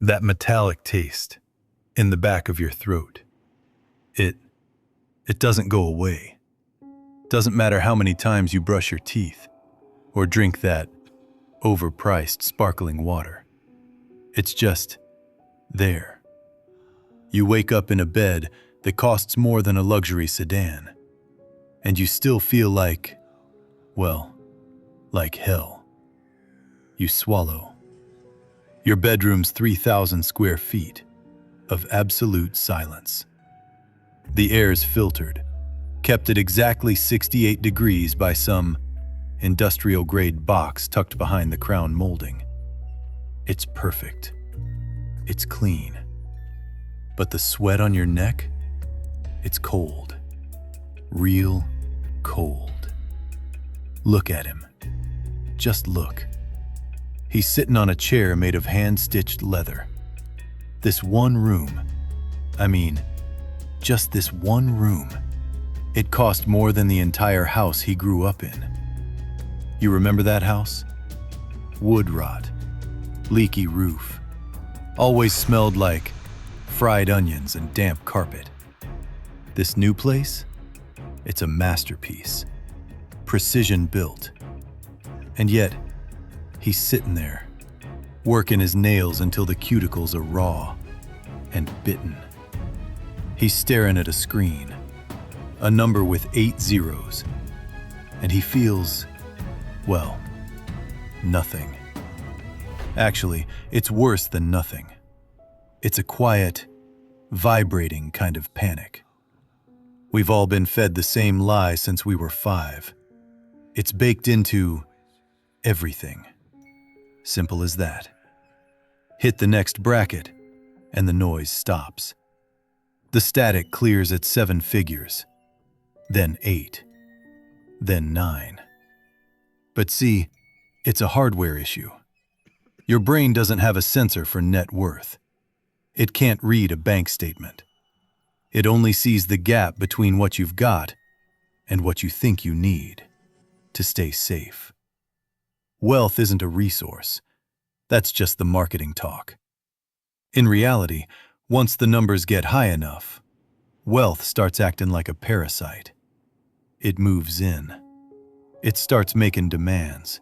That metallic taste in the back of your throat. It doesn't go away. Doesn't matter how many times you brush your teeth or drink that overpriced sparkling water. It's just there. You wake up in a bed that costs more than a luxury sedan, and you still feel like, well, like hell. You swallow. Your bedroom's 3,000 square feet of absolute silence. The air's filtered, kept at exactly 68 degrees by some industrial-grade box tucked behind the crown molding. It's perfect. It's clean. But the sweat on your neck? It's cold. Real cold. Look at him. Just look. He's sitting on a chair made of hand-stitched leather. This one room, just this one room, it cost more than the entire house he grew up in. You remember that house? Wood rot, leaky roof, always smelled like fried onions and damp carpet. This new place? It's a masterpiece, precision built. And yet, he's sitting there, working his nails until the cuticles are raw and bitten. He's staring at a screen, a number with 8 zeros, and he feels, well, nothing. Actually, it's worse than nothing. It's a quiet, vibrating kind of panic. We've all been fed the same lie since we were 5. It's baked into everything. Simple as that. Hit the next bracket, and the noise stops. The static clears at 7 figures, then 8, then 9. But see, it's a hardware issue. Your brain doesn't have a sensor for net worth. It can't read a bank statement. It only sees the gap between what you've got and what you think you need to stay safe. Wealth isn't a resource. That's just the marketing talk. In reality, once the numbers get high enough, wealth starts acting like a parasite. It moves in. It starts making demands.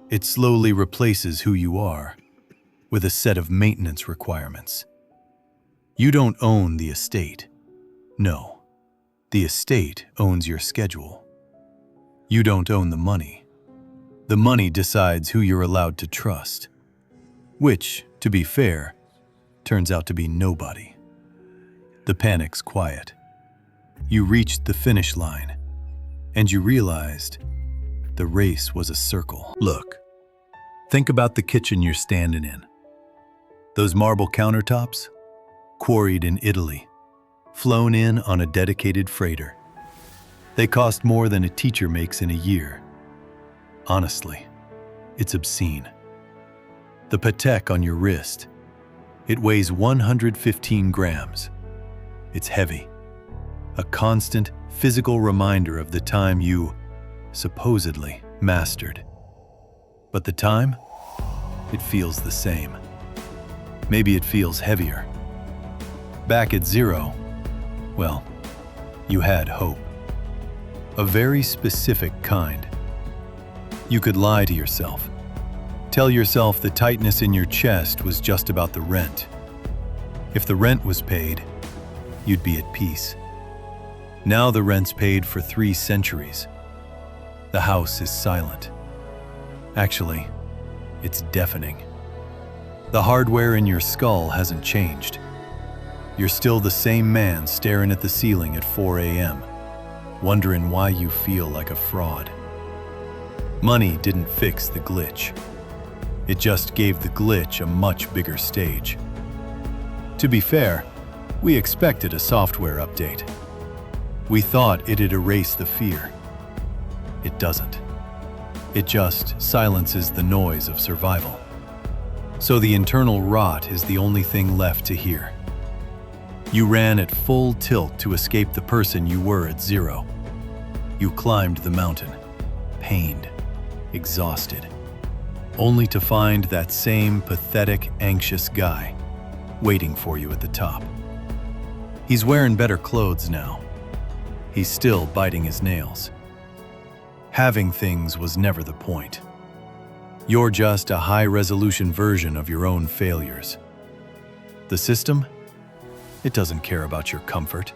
It slowly replaces who you are with a set of maintenance requirements. You don't own the estate. No, the estate owns your schedule. You don't own the money. The money decides who you're allowed to trust, which, to be fair, turns out to be nobody. The panic's quiet. You reached the finish line, and you realized the race was a circle. Look, think about the kitchen you're standing in. Those marble countertops, quarried in Italy, flown in on a dedicated freighter. They cost more than a teacher makes in a year. Honestly, it's obscene. The Patek on your wrist, it weighs 115 grams. It's heavy. A constant physical reminder of the time you supposedly mastered. But the time? It feels the same. Maybe it feels heavier. Back at 0, well, you had hope. A very specific kind. You could lie to yourself. Tell yourself the tightness in your chest was just about the rent. If the rent was paid, you'd be at peace. Now the rent's paid for 3 centuries. The house is silent. Actually, it's deafening. The hardware in your skull hasn't changed. You're still the same man staring at the ceiling at 4 a.m., wondering why you feel like a fraud. Money didn't fix the glitch. It just gave the glitch a much bigger stage. To be fair, we expected a software update. We thought it'd erase the fear. It doesn't. It just silences the noise of survival. So the internal rot is the only thing left to hear. You ran at full tilt to escape the person you were at 0. You climbed the mountain, pained, exhausted. only to find that same pathetic, anxious guy waiting for you at the top. He's wearing better clothes now. He's still biting his nails. Having things was never the point. You're just a high-resolution version of your own failures. The system? It doesn't care about your comfort.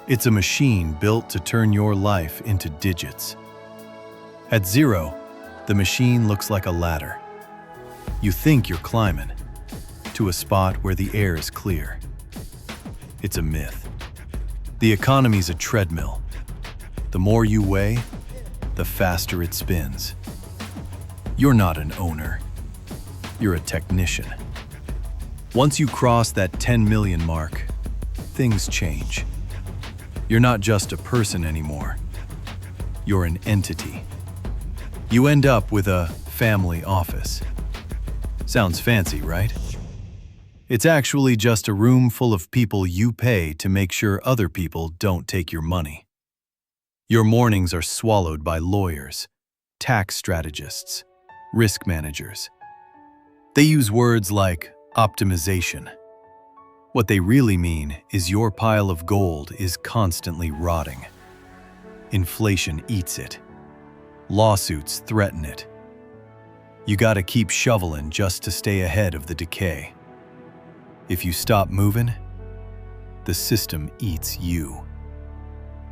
It's a machine built to turn your life into digits. At zero, the machine looks like a ladder. You think you're climbing to a spot where the air is clear. It's a myth. The economy's a treadmill. The more you weigh, the faster it spins. You're not an owner. You're a technician. Once you cross that 10 million mark, things change. You're not just a person anymore. You're an entity. You end up with a family office. Sounds fancy, right? It's actually just a room full of people you pay to make sure other people don't take your money. Your mornings are swallowed by lawyers, tax strategists, risk managers. They use words like optimization. What they really mean is your pile of gold is constantly rotting. Inflation eats it. Lawsuits threaten it. You gotta keep shoveling just to stay ahead of the decay. If you stop moving, the system eats you.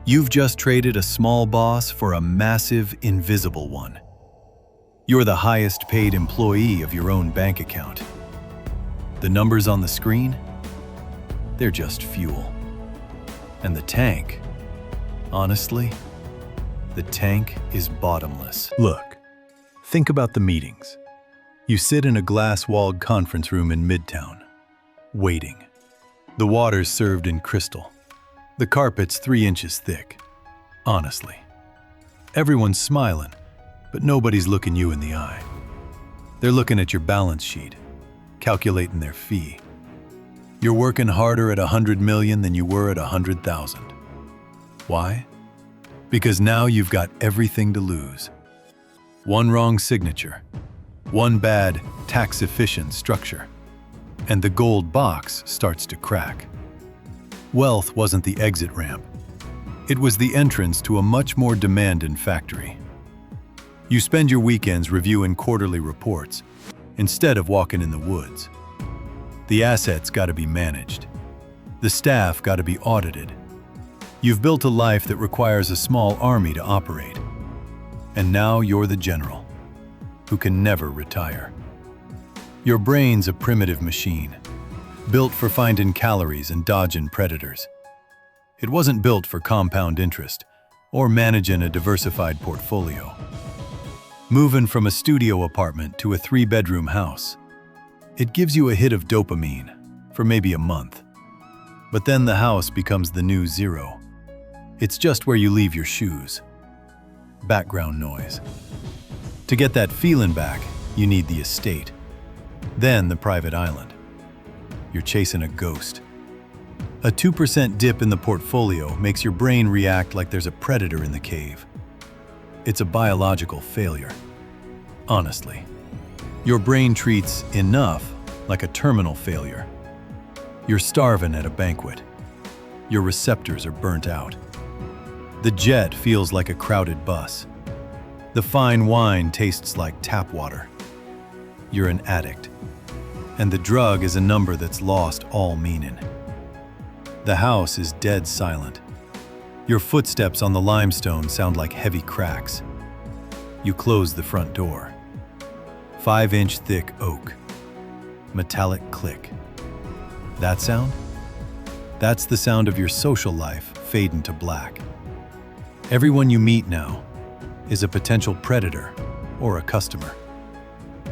You've just traded a small boss for a massive, invisible one. You're the highest paid employee of your own bank account. The numbers on the screen? They're just fuel. And the tank? Honestly, the tank is bottomless. Look, think about the meetings. You sit in a glass-walled conference room in Midtown, waiting. The water's served in crystal. The carpet's 3 inches thick. Honestly. Everyone's smiling, but nobody's looking you in the eye. They're looking at your balance sheet, calculating their fee. You're working harder at 100 million than you were at 100,000. Why? Because now you've got everything to lose. One wrong signature, one bad, tax-efficient structure, and the gold box starts to crack. Wealth wasn't the exit ramp. It was the entrance to a much more demanding factory. You spend your weekends reviewing quarterly reports instead of walking in the woods. The assets gotta be managed. The staff gotta be audited. You've built a life that requires a small army to operate. And now you're the general, who can never retire. Your brain's a primitive machine, built for finding calories and dodging predators. It wasn't built for compound interest or managing a diversified portfolio. Moving from a studio apartment to a 3-bedroom house, it gives you a hit of dopamine for maybe a month. But then the house becomes the new zero. It's just where you leave your shoes. Background noise. To get that feeling back, you need the estate. Then the private island. You're chasing a ghost. A 2% dip in the portfolio makes your brain react like there's a predator in the cave. It's a biological failure. Honestly. Your brain treats enough like a terminal failure. You're starving at a banquet. Your receptors are burnt out. The jet feels like a crowded bus. The fine wine tastes like tap water. You're an addict. And the drug is a number that's lost all meaning. The house is dead silent. Your footsteps on the limestone sound like heavy cracks. You close the front door. 5-inch thick oak. Metallic click. That sound? That's the sound of your social life fading to black. Everyone you meet now is a potential predator or a customer.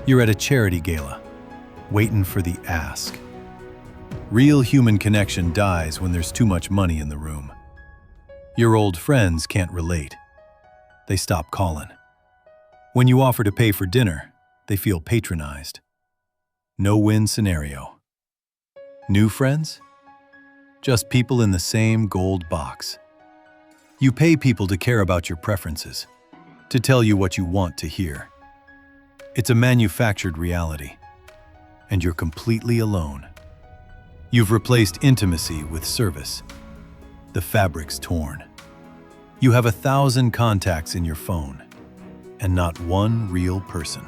You're at a charity gala, waiting for the ask. Real human connection dies when there's too much money in the room. Your old friends can't relate. They stop calling. When you offer to pay for dinner, they feel patronized. No-win scenario. New friends? Just people in the same gold box. You pay people to care about your preferences, to tell you what you want to hear. It's a manufactured reality, and you're completely alone. You've replaced intimacy with service. The fabric's torn. You have 1,000 contacts in your phone, and not one real person.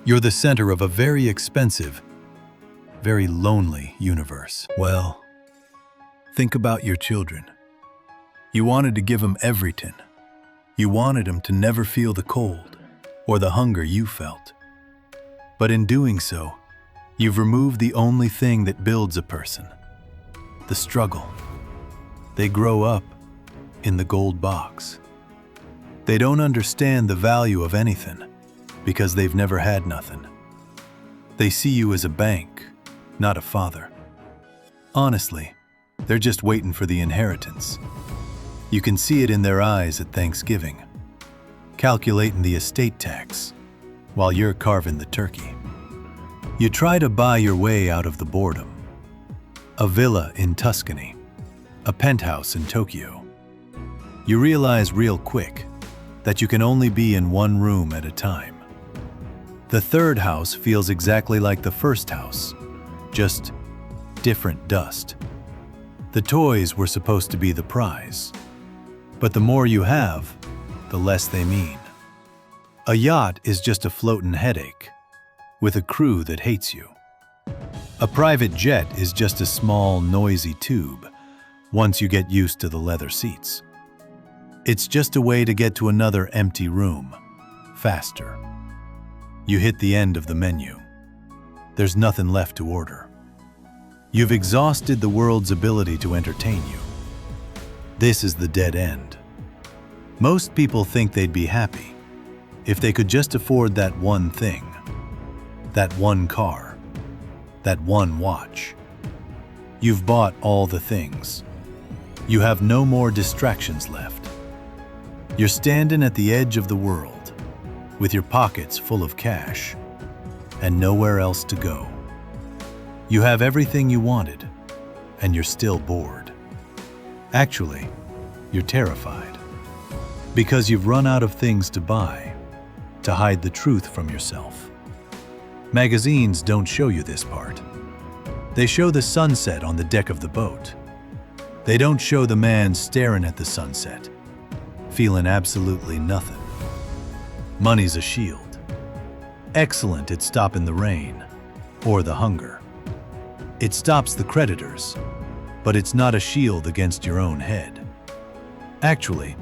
You're the center of a very expensive, very lonely universe. Well, think about your children. You wanted to give them everything. You wanted them to never feel the cold or the hunger you felt. But in doing so, you've removed the only thing that builds a person, the struggle. They grow up in the gold box. They don't understand the value of anything because they've never had nothing. They see you as a bank, not a father. Honestly, they're just waiting for the inheritance. You can see it in their eyes at Thanksgiving, calculating the estate tax while you're carving the turkey. You try to buy your way out of the boredom. A villa in Tuscany, a penthouse in Tokyo. You realize real quick that you can only be in one room at a time. The third house feels exactly like the first house, just different dust. The toys were supposed to be the prize, but the more you have, the less they mean. A yacht is just a floating headache, with a crew that hates you. A private jet is just a small, noisy tube once you get used to the leather seats. It's just a way to get to another empty room, faster. You hit the end of the menu. There's nothing left to order. You've exhausted the world's ability to entertain you. This is the dead end. Most people think they'd be happy if they could just afford that one thing, that one car, that one watch. You've bought all the things. You have no more distractions left. You're standing at the edge of the world, with your pockets full of cash, and nowhere else to go. You have everything you wanted, and you're still bored. Actually, you're terrified, because you've run out of things to buy, to hide the truth from yourself. Magazines don't show you this part. They show the sunset on the deck of the boat. They don't show the man staring at the sunset, feeling absolutely nothing. Money's a shield. Excellent at stopping the rain or the hunger. It stops the creditors, but it's not a shield against your own head. Actually,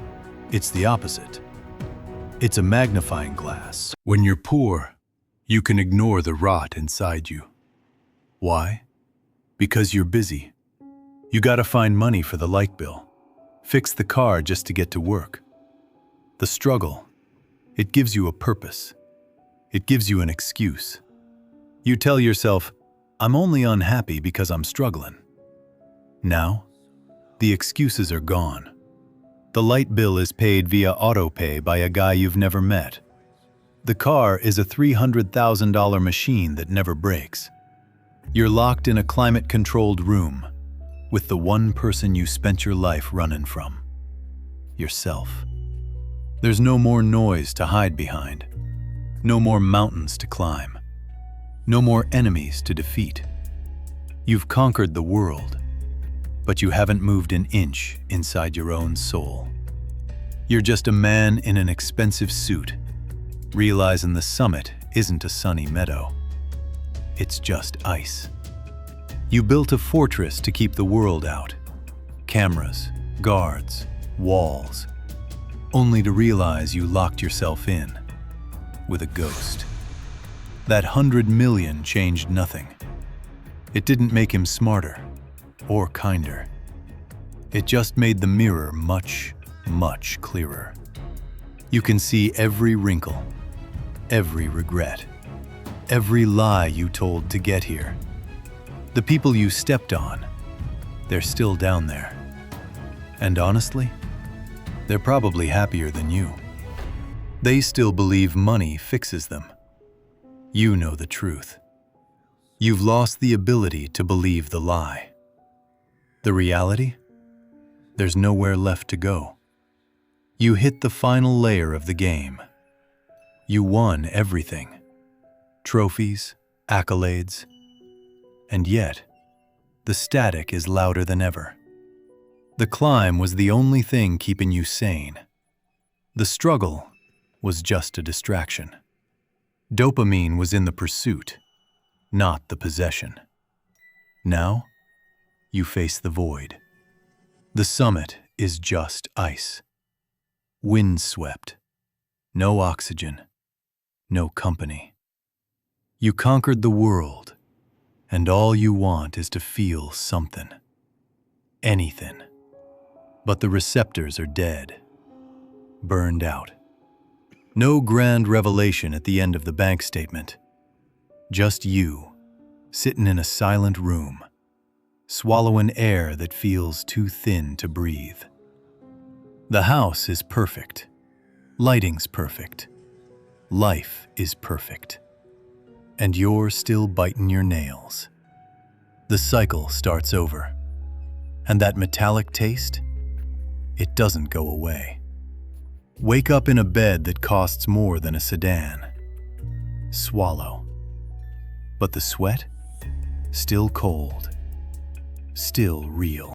it's the opposite. It's a magnifying glass. When you're poor, you can ignore the rot inside you. Why? Because you're busy. You gotta find money for the light bill, fix the car just to get to work. The struggle, it gives you a purpose. It gives you an excuse. You tell yourself, I'm only unhappy because I'm struggling. Now, the excuses are gone. The light bill is paid via autopay by a guy you've never met. The car is a $300,000 machine that never breaks. You're locked in a climate-controlled room with the one person you spent your life running from, yourself. There's no more noise to hide behind, no more mountains to climb, no more enemies to defeat. You've conquered the world, but you haven't moved an inch inside your own soul. You're just a man in an expensive suit, realizing the summit isn't a sunny meadow. It's just ice. You built a fortress to keep the world out. Cameras, guards, walls, only to realize you locked yourself in with a ghost. That 100 million changed nothing. It didn't make him smarter or kinder. It just made the mirror much, much clearer. You can see every wrinkle, every regret, every lie you told to get here. The people you stepped on, they're still down there. And honestly, they're probably happier than you. They still believe money fixes them. You know the truth. You've lost the ability to believe the lie. The reality? There's nowhere left to go. You hit the final layer of the game. You won everything. Trophies, accolades, and yet, the static is louder than ever. The climb was the only thing keeping you sane. The struggle was just a distraction. Dopamine was in the pursuit, not the possession. Now, you face the void. The summit is just ice. Windswept. No oxygen. No company. You conquered the world, and all you want is to feel something. Anything. But the receptors are dead. Burned out. No grand revelation at the end of the bank statement. Just you, sitting in a silent room, swallowing air that feels too thin to breathe. The house is perfect. Lighting's perfect. Life is perfect. And you're still biting your nails. The cycle starts over. And that metallic taste? It doesn't go away. Wake up in a bed that costs more than a sedan. Swallow. But the sweat? Still cold. Still real.